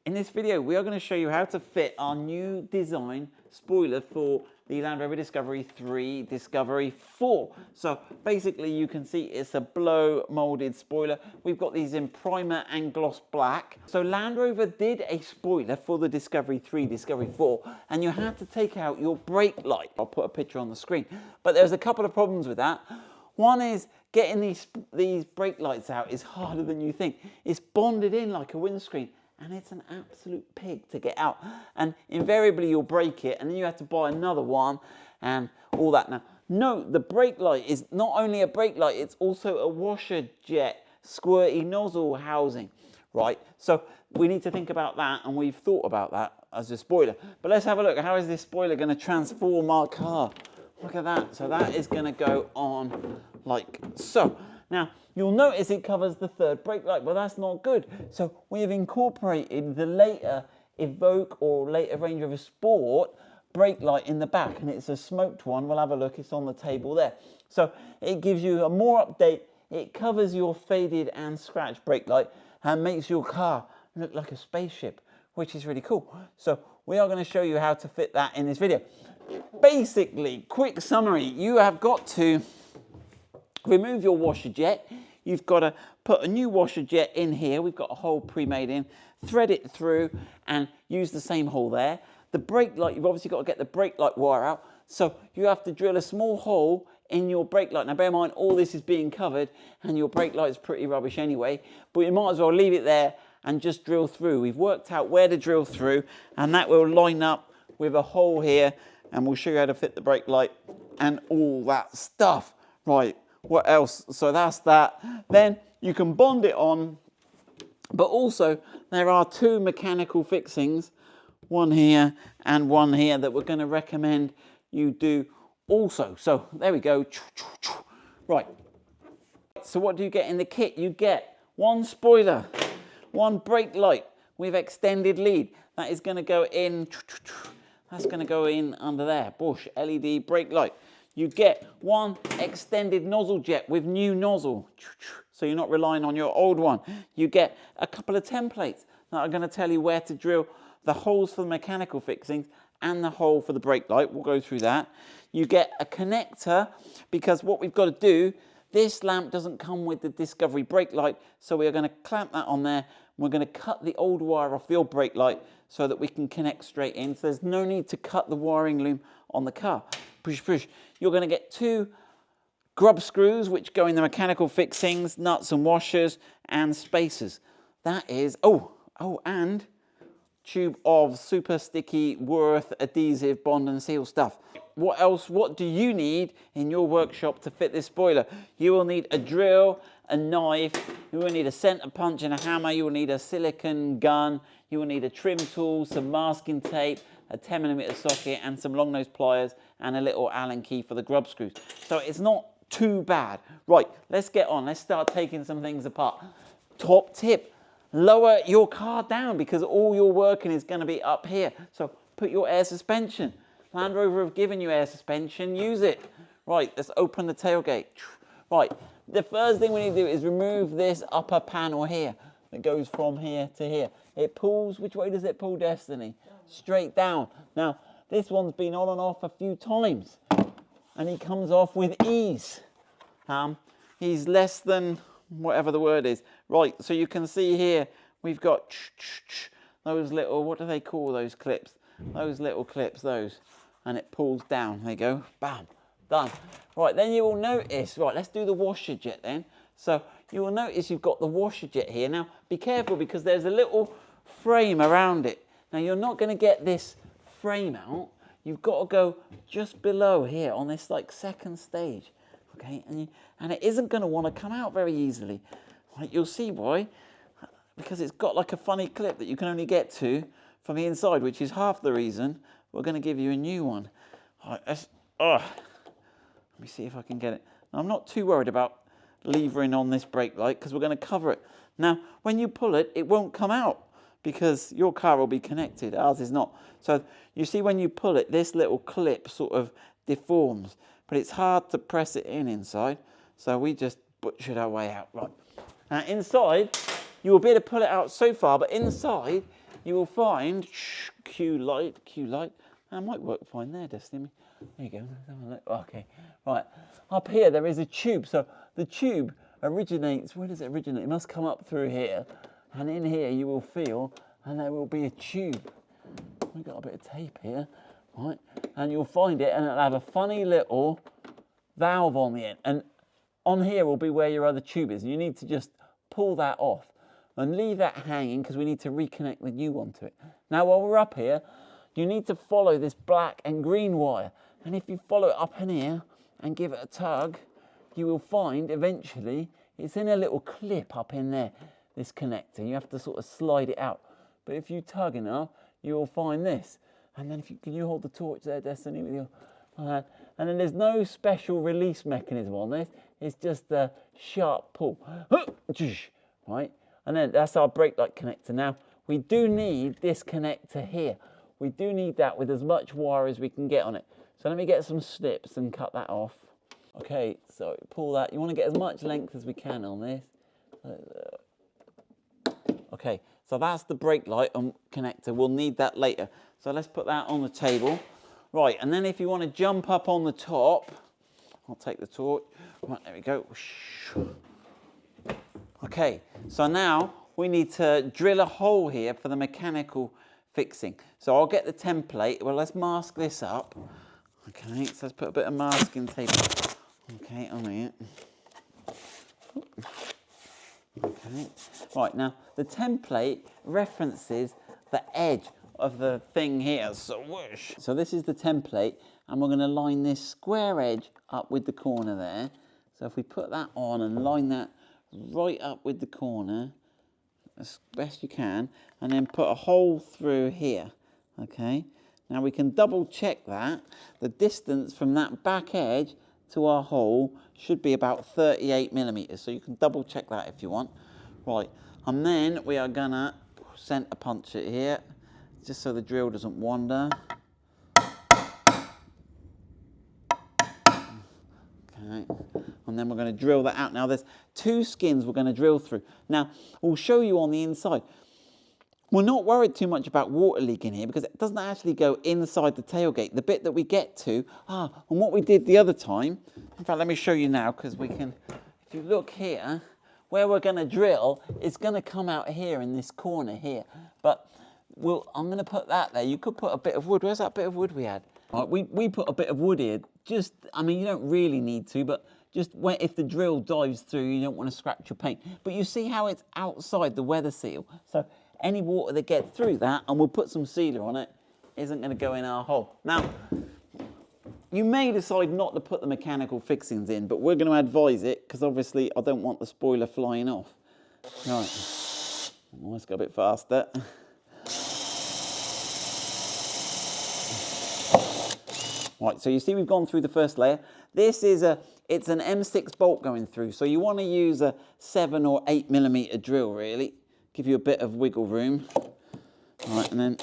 In this video, we are going to show you how to fit our new design spoiler for the Land Rover Discovery 3 Discovery 4. So basically you can see it's a blow molded spoiler. We've got these in primer and gloss black. So Land Rover did a spoiler for the Discovery 3 Discovery 4 and you had to take out your brake light. I'll put a picture on the screen. But there's a couple of problems with that. One is getting these brake lights out is harder than you think. It's bonded in like a windscreen. And it's an absolute pig to get out. And invariably you'll break it and then you have to buy another one and all that. Now, note the brake light is not only a brake light, it's also a washer jet squirty nozzle housing, right? So we need to think about that, and we've thought about that as a spoiler. But let's have a look. How is this spoiler going to transform our car? Look at that. So that is going to go on like so. Now, you'll notice it covers the third brake light, but that's not good. So we have incorporated the later Evoque or later Range Rover Sport brake light in the back, and it's a smoked one. We'll have a look. It's on the table there. So it gives you a more update. It covers your faded and scratched brake light and makes your car look like a spaceship, which is really cool. So we are going to show you how to fit that in this video. Basically, quick summary, you have got to remove your washer jet. You've got to put a new washer jet in here. We've got a hole pre-made in. Thread it through and use the same hole there. The brake light, you've obviously got to get the brake light wire out. So you have to drill a small hole in your brake light. Now bear in mind, all this is being covered and your brake light is pretty rubbish anyway. But you might as well leave it there and just drill through. We've worked out where to drill through, and that will line up with a hole here, and we'll show you how to fit the brake light and all that stuff. Right. What else? So that's that. Then you can bond it on, but also there are two mechanical fixings, one here and one here, that we're going to recommend you do also. So there we go. Right. So what do you get in the kit? You get one spoiler, one brake light with extended lead. That is going to go in. That's going to go in under there. Bosch LED brake light. You get one extended nozzle jet with new nozzle, so you're not relying on your old one. You get a couple of templates that are going to tell you where to drill the holes for the mechanical fixings and the hole for the brake light. We'll go through that. You get a connector, because what we've got to do, this lamp doesn't come with the Discovery brake light, so we're going to clamp that on there. We're going to cut the old wire off the old brake light so that we can connect straight in. So there's no need to cut the wiring loom on the car. Push, push. You're going to get two grub screws which go in the mechanical fixings, nuts and washers and spacers. That is, and tube of super sticky Worth adhesive bond and seal stuff. What else? What do you need in your workshop to fit this spoiler? You will need a drill, a knife, you will need a center punch and a hammer, you will need a silicone gun, you will need a trim tool, some masking tape, a 10mm socket and some long nose pliers and a little Allen key for the grub screws. So it's not too bad. Right, let's get on. Let's start taking some things apart. Top tip, lower your car down, because all your working is going to be up here. So put your air suspension. Land Rover have given you air suspension, use it. Right, let's open the tailgate. Right, the first thing we need to do is remove this upper panel here that goes from here to here. It pulls, which way does it pull, Destiny? Straight down. Now, this one's been on and off a few times, and he comes off with ease. He's less than whatever the word is. Right, so you can see here, we've got those little, what do they call those clips? Those little clips, those. And it pulls down. There you go. Bam. Done. Right, then you will notice, right, let's do the washer jet then. So you will notice you've got the washer jet here. Now, be careful, because there's a little frame around it. Now, you're not going to get this frame out. You've got to go just below here on this like second stage, okay? And it isn't going to want to come out very easily. Right, you'll see why, because it's got like a funny clip that you can only get to from the inside, which is half the reason we're going to give you a new one. Right, let me see if I can get it. Now, I'm not too worried about levering on this brake light, because we're going to cover it. Now, when you pull it, it won't come out, because your car will be connected, ours is not. So you see when you pull it, this little clip sort of deforms, but it's hard to press it in inside, so we just butchered our way out. Right. Now inside, you will be able to pull it out so far, but inside you will find, cue light, that might work fine there, Destiny. There you go, let's have a look. Okay, right, up here there is a tube. So the tube originates, where does it originate? It must come up through here, and in here you will feel, and there will be a tube. We've got a bit of tape here, right? And you'll find it, and it'll have a funny little valve on the end. And on here will be where your other tube is. You need to just pull that off and leave that hanging because we need to reconnect the new one to it. Now, while we're up here, you need to follow this black and green wire. And if you follow it up in here and give it a tug, you will find eventually it's in a little clip up in there, this connector. You have to sort of slide it out. But if you tug enough, you will find this. And then can you hold the torch there, Destiny, with your hand? And then there's no special release mechanism on this. It's just a sharp pull. Right? And then that's our brake light connector. Now, we do need this connector here. We do need that with as much wire as we can get on it. So let me get some snips and cut that off. Okay, so pull that. You want to get as much length as we can on this. Okay, so that's the brake light connector. We'll need that later. So let's put that on the table. Right, and then if you want to jump up on the top, I'll take the torch. Right, there we go. Okay, so now we need to drill a hole here for the mechanical fixing. So I'll get the template. Well, let's mask this up. Okay, so let's put a bit of masking tape. Okay, on here. Okay, right, now the template references the edge of the thing here, so whoosh. So this is the template, and we're going to line this square edge up with the corner there. So if we put that on and line that right up with the corner as best you can, and then put a hole through here. Okay, now we can double check that the distance from that back edge to our hole should be about 38 millimeters. So you can double check that if you want. Right, and then we are gonna center punch it here, just so the drill doesn't wander. Okay, and then we're going to drill that out. Now there's two skins we're going to drill through. Now we'll show you on the inside. We're not worried too much about water leak in here because it doesn't actually go inside the tailgate. The bit that we get to, and what we did the other time, in fact let me show you now because we can, if you look here, where we're going to drill, it's going to come out here in this corner here. But I'm going to put that there. You could put a bit of wood. Where's that bit of wood we had? Right, we put a bit of wood here. Just, I mean, you don't really need to, but just if the drill dives through, you don't want to scratch your paint. But you see how it's outside the weather seal. So any water that gets through that, and we'll put some sealer on it, isn't going to go in our hole. Now, you may decide not to put the mechanical fixings in, but we're going to advise it because obviously I don't want the spoiler flying off. Right, let's go a bit faster. Right, so you see we've gone through the first layer. This is it's an M6 bolt going through, so you want to use a 7 or 8 millimeter drill really. Give you a bit of wiggle room. Right, and then...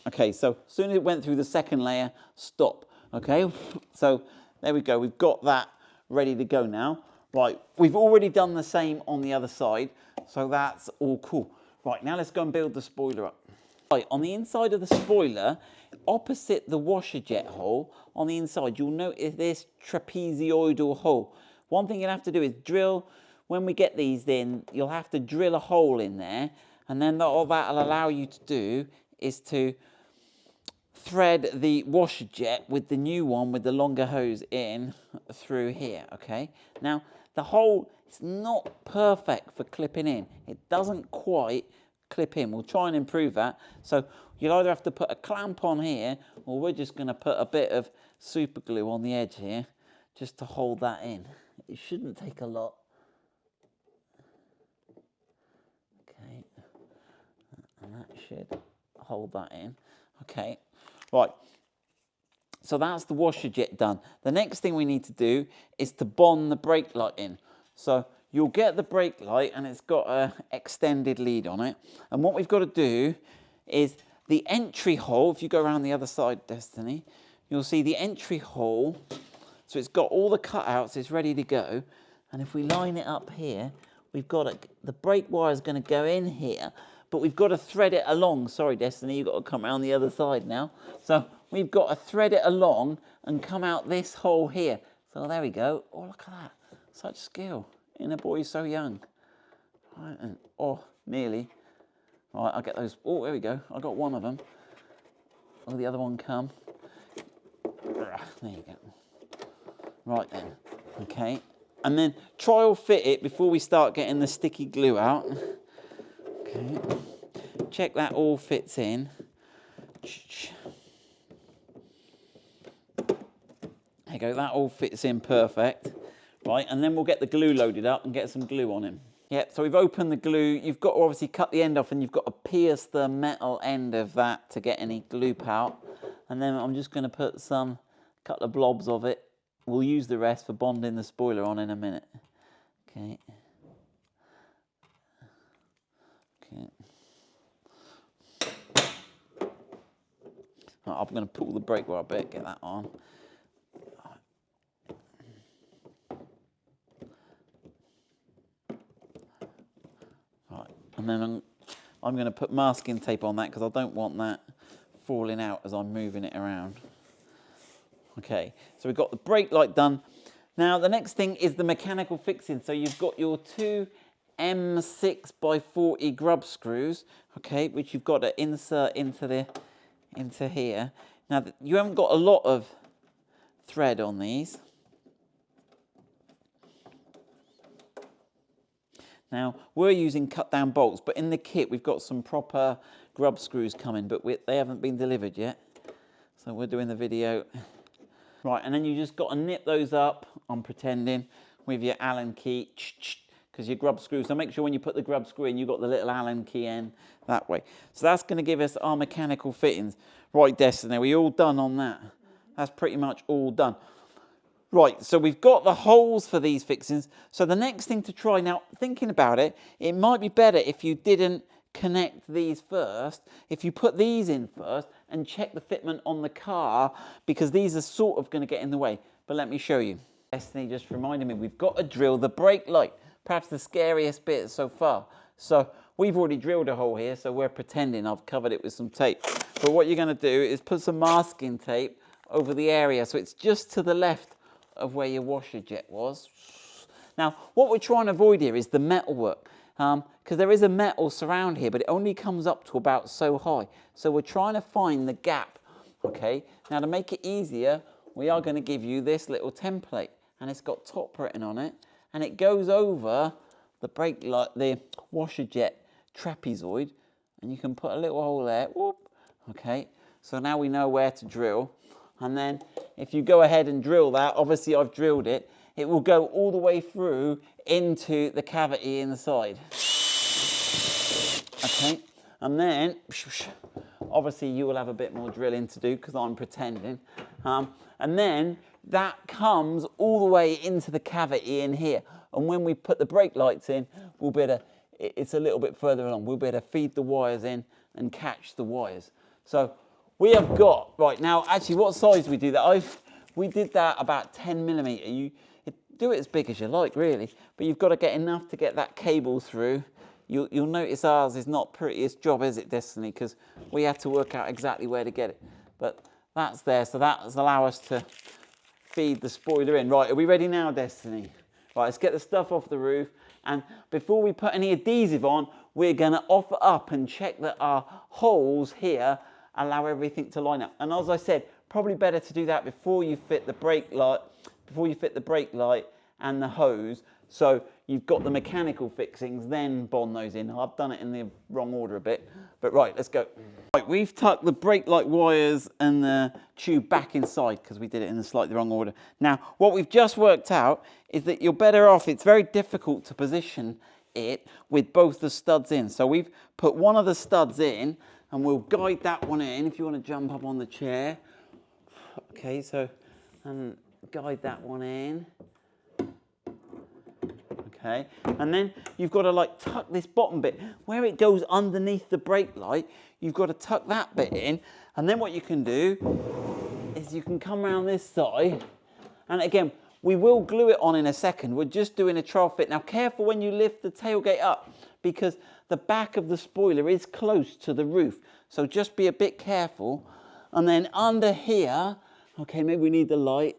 Okay, so as soon as it went through the second layer, stop. Okay, so there we go. We've got that ready to go now. Right, we've already done the same on the other side, so that's all cool. Right, now let's go and build the spoiler up. Right, on the inside of the spoiler, opposite the washer jet hole, on the inside, you'll notice this trapezoidal hole. One thing you'll have to do is drill, when we get these in, you'll have to drill a hole in there, and then all that'll allow you to do is to thread the washer jet with the new one with the longer hose in through here, okay? Now, the hole is not perfect for clipping in. It doesn't quite clip in. We'll try and improve that. So you'll either have to put a clamp on here, or we're just going to put a bit of super glue on the edge here just to hold that in. It shouldn't take a lot. Okay, and that should hold that in. Okay, right. So that's the washer jet done. The next thing we need to do is to bond the brake light in. So you'll get the brake light and it's got an extended lead on it. And what we've got to do is the entry hole, if you go around the other side, Destiny, you'll see the entry hole. So it's got all the cutouts, it's ready to go. And if we line it up here, we've got the brake wire is going to go in here, but we've got to thread it along. Sorry, Destiny, you've got to come around the other side now. So we've got to thread it along and come out this hole here. So there we go. Oh, look at that. Such skill in a boy so young. Right, and, oh, nearly. Right, I'll get those. Oh, there we go. I got one of them. Oh, the other one come. There you go. Right then. Okay. And then trial fit it before we start getting the sticky glue out. Okay. Check that all fits in. There you go. That all fits in perfect. Right, and then we'll get the glue loaded up and get some glue on him. Yeah, so we've opened the glue. You've got to obviously cut the end off and you've got to pierce the metal end of that to get any gloop out. And then I'm just going to put a couple of blobs of it. We'll use the rest for bonding the spoiler on in a minute. Okay. Okay. Right, I'm going to pull the brake wire bit, get that on. And then I'm going to put masking tape on that because I don't want that falling out as I'm moving it around. Okay, so we've got the brake light done. Now the next thing is the mechanical fixing. So you've got your two M6x40 grub screws, okay, which you've got to insert into here. Now you haven't got a lot of thread on these. Now, we're using cut-down bolts, but in the kit we've got some proper grub screws coming, but they haven't been delivered yet. So we're doing the video. Right, and then you just got to nip those up, I'm pretending, with your Allen key, because your grub screws. So make sure when you put the grub screw in, you've got the little Allen key in that way. So that's going to give us our mechanical fittings. Right, Destiny, we all done on that? That's pretty much all done. Right, so we've got the holes for these fixings. So the next thing to try, now thinking about it, it might be better if you didn't connect these first, if you put these in first and check the fitment on the car, because these are sort of going to get in the way. But let me show you. Destiny just reminded me, we've got to drill the brake light, perhaps the scariest bit so far. So we've already drilled a hole here, so we're pretending I've covered it with some tape. But what you're going to do is put some masking tape over the area, so it's just to the left of where your washer jet was. Now, what we're trying to avoid here is the metal work, because there is a metal surround here, but it only comes up to about so high. So we're trying to find the gap, okay? Now, to make it easier, we are going to give you this little template, and it's got top written on it, and it goes over the brake light, the washer jet trapezoid, and you can put a little hole there, whoop, okay? So now we know where to drill. And then if you go ahead and drill that, obviously I've drilled it, it will go all the way through into the cavity inside. Okay, and then obviously you will have a bit more drilling to do because I'm pretending. And then that comes all the way into the cavity in here. And when we put the brake lights in, we'll be able to, it's a little bit further along, we'll be able to feed the wires in and catch the wires. So we have got, right now, actually what size we do that? We did that about 10 millimeter. You do it as big as you like, really, but you've got to get enough to get that cable through. You'll notice ours is not prettiest job, is it, Destiny? Because we have to work out exactly where to get it. But that's there, so that will allow us to feed the spoiler in. Right, are we ready now, Destiny? Right, let's get the stuff off the roof. And before we put any adhesive on, we're going to offer up and check that our holes here allow everything to line up. And as I said, probably better to do that before you fit the brake light, and the hose. So you've got the mechanical fixings, then bond those in. I've done it in the wrong order a bit, but right, let's go. Right, we've tucked the brake light wires and the tube back inside because we did it in the slightly wrong order. Now, what we've just worked out is that you're better off, it's very difficult to position it with both the studs in. So we've put one of the studs in, and we'll guide that one in if you want to jump up on the chair. Okay, so and guide that one in. Okay, and then you've got to like tuck this bottom bit where it goes underneath the brake light. You've got to tuck that bit in, and then what you can do is you can come around this side, and again We will glue it on in a second. We're just doing a trial fit. Now careful when you lift the tailgate up, because the back of the spoiler is close to the roof. So just be a bit careful. And then under here, okay, maybe we need the light.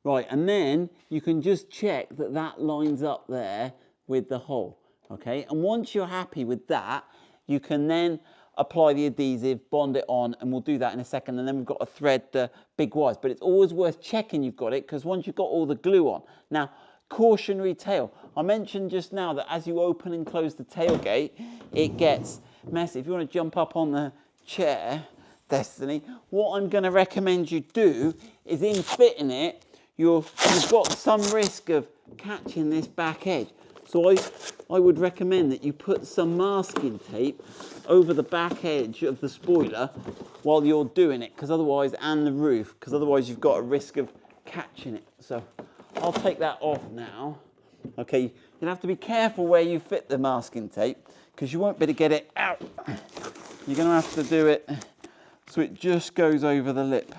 Right, and then you can just check that that lines up there with the hole, okay? And once you're happy with that, you can then apply the adhesive, bond it on, and we'll do that in a second. And then we've got to thread the big wires. But it's always worth checking you've got it, because once you've got all the glue on. Now, cautionary tale. I mentioned just now that as you open and close the tailgate, it gets messy. If you want to jump up on the chair, Destiny, what I'm going to recommend you do is in fitting it, you've got some risk of catching this back edge. So I would recommend that you put some masking tape over the back edge of the spoiler while you're doing it, because otherwise, and the roof, because otherwise you've got a risk of catching it. So I'll take that off now. Okay, you'll have to be careful where you fit the masking tape, because you won't be able to get it out. You're going to have to do it so it just goes over the lip.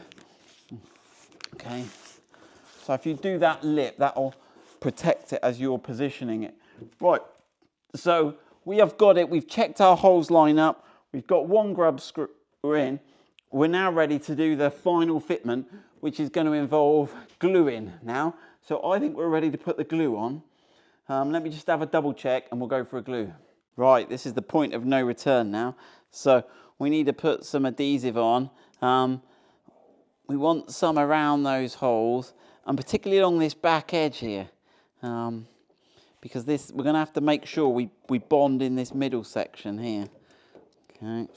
Okay. So if you do that lip, that'll protect it as you're positioning it. Right, so we have got it. We've checked our holes line up. We've got one grub screw in. We're now ready to do the final fitment, which is going to involve gluing now. So I think we're ready to put the glue on. Let me just have a double check and we'll go for a glue. Right, this is the point of no return now. So we need to put some adhesive on. We want some around those holes, and particularly along this back edge here, because this, we're going to have to make sure we bond in this middle section here. Okay.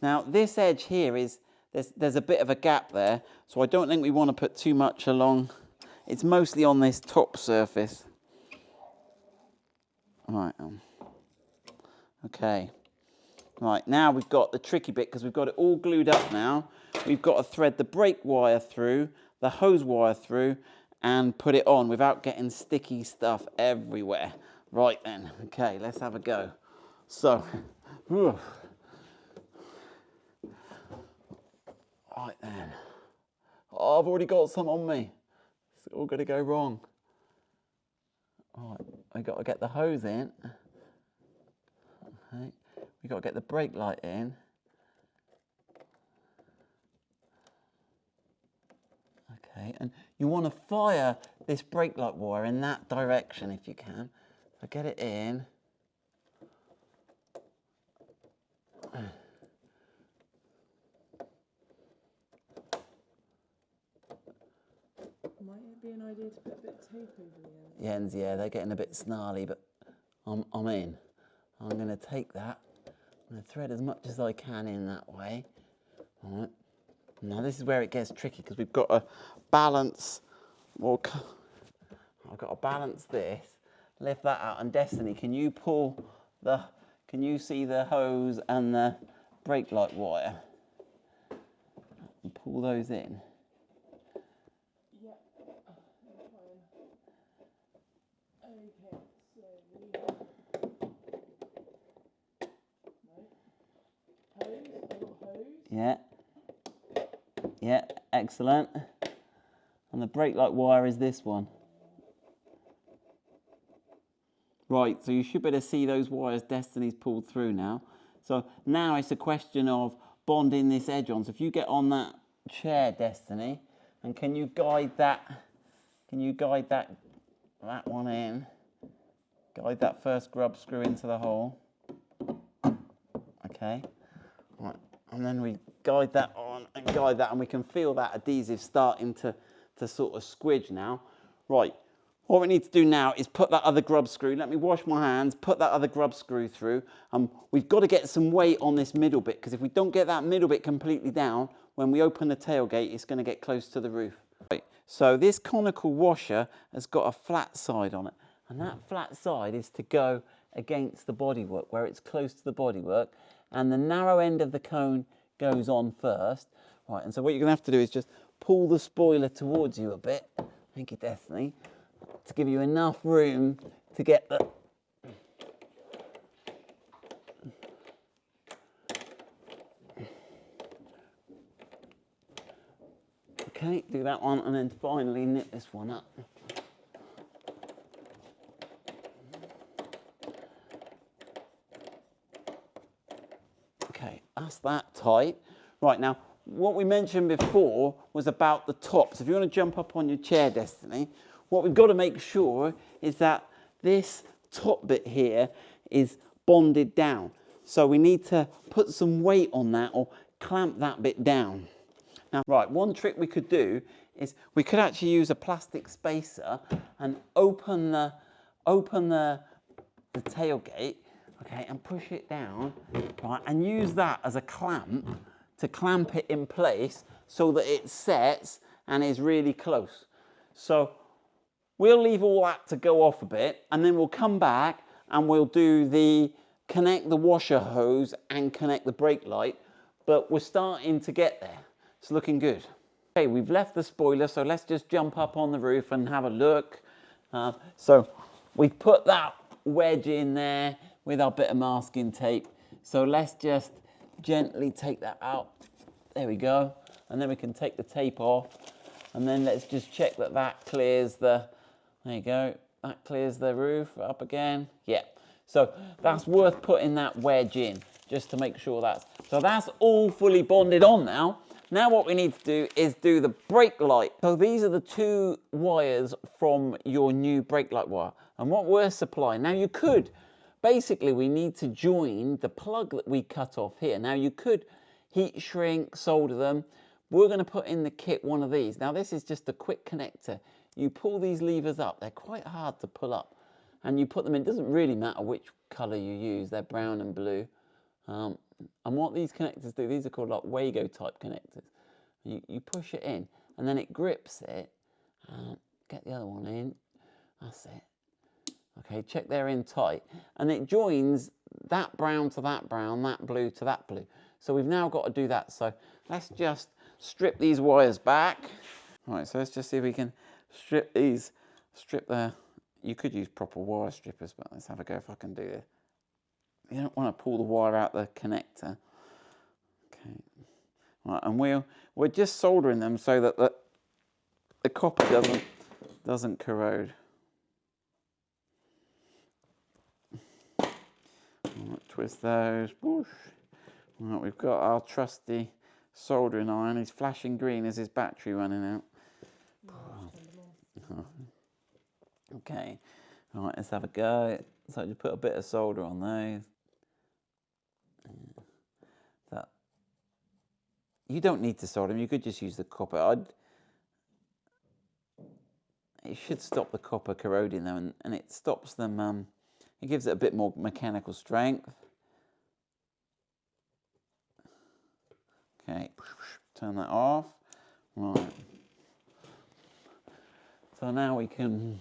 Now this edge here is, there's a bit of a gap there, so I don't think we want to put too much along. It's mostly on this top surface. Right. Okay. Right, now we've got the tricky bit, because we've got it all glued up now. We've got to thread the brake wire through, the hose wire through, and put it on without getting sticky stuff everywhere. Right then, okay, let's have a go. So, right then. Oh, I've already got some on me. It's all going to go wrong. All right, I've got to get the hose in. Okay. We've got to get the brake light in. Okay, and you want to fire this brake light wire in that direction if you can. So get it in. Might it be an idea to put a bit of tape over the ends? The ends, yeah, they're getting a bit snarly, but I'm in. I'm going to take that. I'm going to thread as much as I can in that way. All right. Now this is where it gets tricky, because we've got to balance. Well, I've got to balance this, lift that out, and Destiny, can you pull the? Can you see the hose and the brake light wire? And pull those in. Yeah. Okay, so we have hose. I've got hose. Yeah. Yeah, excellent. And the brake light wire is this one. Right, so you should be able to see those wires Destiny's pulled through now. So now it's a question of bonding this edge on. So if you get on that chair, Destiny, and can you guide that one in? Guide that first grub screw into the hole. Okay. Right. And then we guide that on and guide that, and we can feel that adhesive starting to sort of squidge now. Right, what we need to do now is put that other grub screw, let me wash my hands, put that other grub screw through. We've got to get some weight on this middle bit, because if we don't get that middle bit completely down, when we open the tailgate, it's going to get close to the roof. Right, so this conical washer has got a flat side on it, and that flat side is to go against the bodywork, where it's close to the bodywork, and the narrow end of the cone goes on first. Right, and so what you're going to have to do is just pull the spoiler towards you a bit, thank you Destiny, to give you enough room to get the... Okay, do that one and then finally knit this one up. Okay, that's that tight. Right, now, what we mentioned before was about the top. So if you want to jump up on your chair, Destiny, what we've got to make sure is that this top bit here is bonded down. So we need to put some weight on that or clamp that bit down. Now, right, one trick we could do is we could actually use a plastic spacer and open the tailgate, okay, and push it down, right, and use that as a clamp to clamp it in place so that it sets and is really close. So we'll leave all that to go off a bit, and then we'll come back and we'll do connect the washer hose and connect the brake light, but we're starting to get there. It's looking good. Okay, we've left the spoiler, so let's just jump up on the roof and have a look. So we've put that wedge in there with our bit of masking tape. So let's just gently take that out. There we go. And then we can take the tape off. And then let's just check that that clears there you go. That clears the roof up again. Yeah. So that's worth putting that wedge in just to make sure so that's all fully bonded on now. Now what we need to do is do the brake light. So these are the two wires from your new brake light wire. And what we're supplying, now you could, basically we need to join the plug that we cut off here. Now you could heat shrink, solder them. We're going to put in the kit one of these. Now this is just a quick connector. You pull these levers up. They're quite hard to pull up. And you put them in. It doesn't really matter which colour you use. They're brown and blue. And what these connectors do, these are called like Wago type connectors. You push it in and then it grips it. Get the other one in. That's it. Okay, check they're in tight. And it joins that brown to that brown, that blue to that blue. So we've now got to do that. So let's just strip these wires back. All right, so let's just see if we can strip you could use proper wire strippers, but let's have a go if I can do this. You don't want to pull the wire out the connector. Okay. Right, and we're just soldering them so that the copper doesn't corrode. Right, twist those. Whoosh. Right, we've got our trusty soldering iron. He's flashing green as his battery running out. Okay. All right, let's have a go. So just put a bit of solder on those. You don't need to solder them, you could just use the copper. It should stop the copper corroding them, and it stops them, it gives it a bit more mechanical strength. Okay, turn that off. Right. So now we can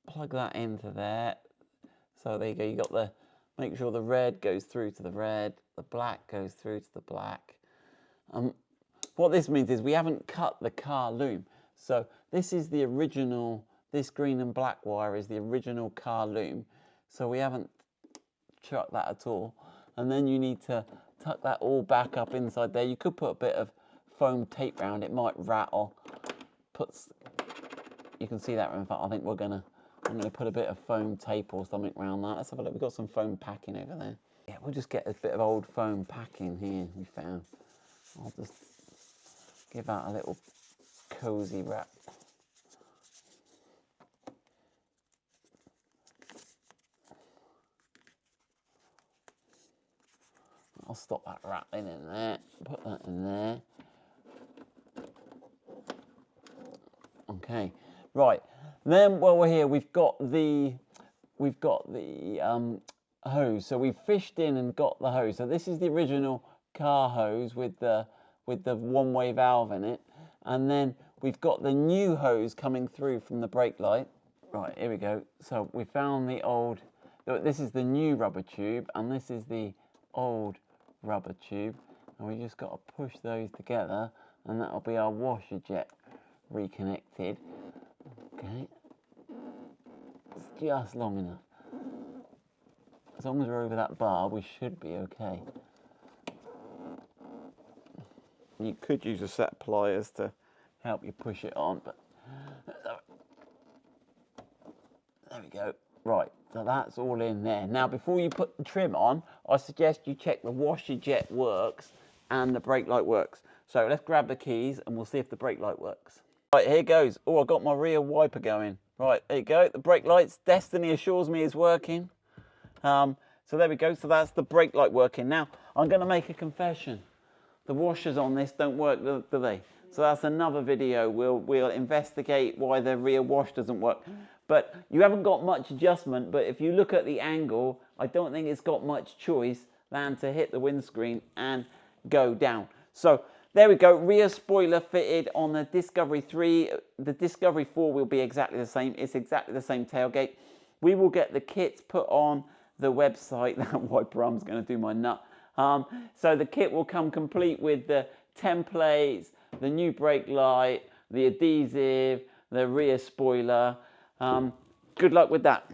plug that into there. So there you go, you got make sure the red goes through to the red, the black goes through to the black. What this means is we haven't cut the car loom. So this is the original, this green and black wire is the original car loom. So we haven't chucked that at all. And then you need to tuck that all back up inside there. You could put a bit of foam tape around, it might rattle. You can see that in fact, I think I'm gonna put a bit of foam tape or something around that. Let's have a look. We've got some foam packing over there. Yeah, we'll just get a bit of old foam packing here we found. I'll just give that a little cozy wrap. I'll stop that rattling in there. Put that in there. Okay, right. Then while we're here, we've got the hose. So we've fished in and got the hose. So this is the original car hose with the one-way valve in it, and then we've got the new hose coming through from the brake light. Right, here we go. So we found the old. This is the new rubber tube, and this is the old rubber tube, and we just got to push those together, and that'll be our washer jet reconnected. Okay, it's just long enough. As long as we're over that bar, we should be okay. You could use a set of pliers to help you push it on, but there we go. Right, so that's all in there. Now, before you put the trim on, I suggest you check the washer jet works and the brake light works. So let's grab the keys and we'll see if the brake light works. Right, here goes. Oh, I got my rear wiper going. Right, there you go. The brake lights, Destiny assures me, is working. So there we go. So that's the brake light working. Now, I'm going to make a confession. The washers on this don't work, do they? So that's another video. We'll investigate why the rear wash doesn't work. But you haven't got much adjustment, but if you look at the angle, I don't think it's got much choice than to hit the windscreen and go down. So there we go, rear spoiler fitted on the Discovery 3. The Discovery 4 will be exactly the same. It's exactly the same tailgate. We will get the kits put on the website. That wiper arm's going to do my nut. So the kit will come complete with the templates, the new brake light, the adhesive, the rear spoiler. Good luck with that.